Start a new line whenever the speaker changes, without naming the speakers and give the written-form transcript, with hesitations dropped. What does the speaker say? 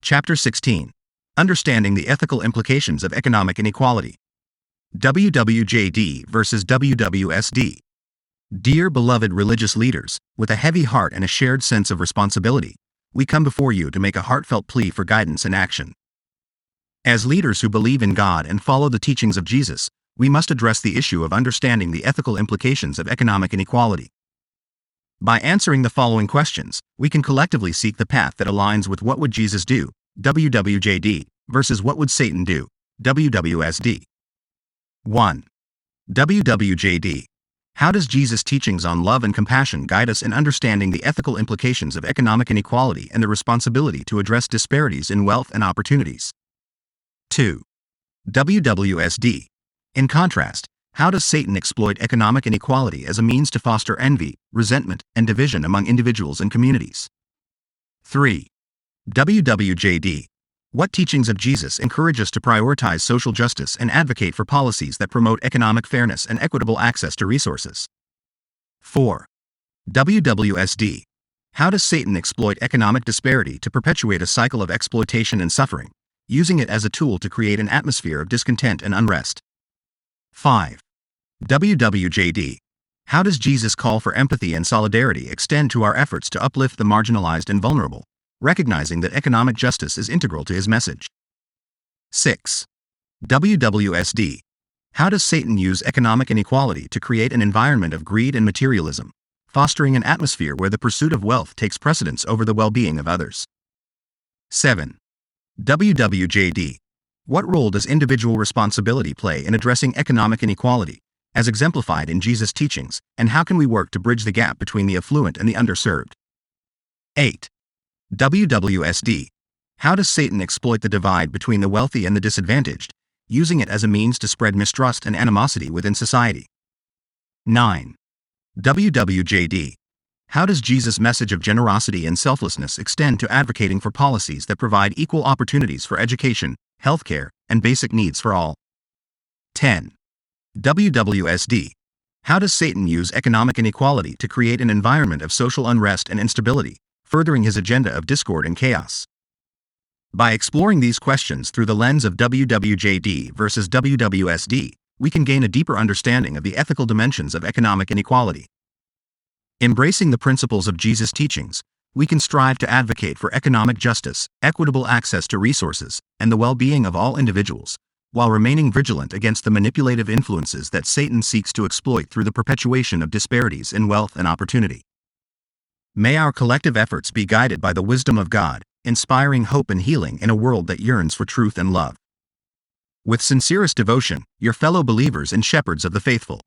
Chapter 16. Understanding the Ethical Implications of Economic Inequality. WWJD versus WWSD. Dear beloved religious leaders, with a heavy heart and a shared sense of responsibility, we come before you to make a heartfelt plea for guidance and action. As leaders who believe in God and follow the teachings of Jesus, we must address the issue of understanding the ethical implications of economic inequality. By answering the following questions, we can collectively seek the path that aligns with what would Jesus do, WWJD, versus what would Satan do, WWSD. 1. WWJD. How does Jesus' teachings on love and compassion guide us in understanding the ethical implications of economic inequality and the responsibility to address disparities in wealth and opportunities? 2. WWSD. In contrast, how does Satan exploit economic inequality as a means to foster envy, resentment, and division among individuals and communities? 3. WWJD. What teachings of Jesus encourage us to prioritize social justice and advocate for policies that promote economic fairness and equitable access to resources? 4. WWSD. How does Satan exploit economic disparity to perpetuate a cycle of exploitation and suffering, using it as a tool to create an atmosphere of discontent and unrest? 5. WWJD. How does Jesus' call for empathy and solidarity extend to our efforts to uplift the marginalized and vulnerable, recognizing that economic justice is integral to his message? 6. WWSD. How does Satan use economic inequality to create an environment of greed and materialism, fostering an atmosphere where the pursuit of wealth takes precedence over the well-being of others? 7. WWJD. What role does individual responsibility play in addressing economic inequality, as exemplified in Jesus' teachings, and how can we work to bridge the gap between the affluent and the underserved? 8. WWSD. How does Satan exploit the divide between the wealthy and the disadvantaged, using it as a means to spread mistrust and animosity within society? 9. WWJD. How does Jesus' message of generosity and selflessness extend to advocating for policies that provide equal opportunities for education, healthcare, and basic needs for all? 10. WWSD. How does Satan use economic inequality to create an environment of social unrest and instability, furthering his agenda of discord and chaos? By exploring these questions through the lens of WWJD versus WWSD, we can gain a deeper understanding of the ethical dimensions of economic inequality. Embracing the principles of Jesus' teachings, we can strive to advocate for economic justice, equitable access to resources, and the well-being of all individuals, while remaining vigilant against the manipulative influences that Satan seeks to exploit through the perpetuation of disparities in wealth and opportunity. May our collective efforts be guided by the wisdom of God, inspiring hope and healing in a world that yearns for truth and love. With sincerest devotion, your fellow believers and shepherds of the faithful.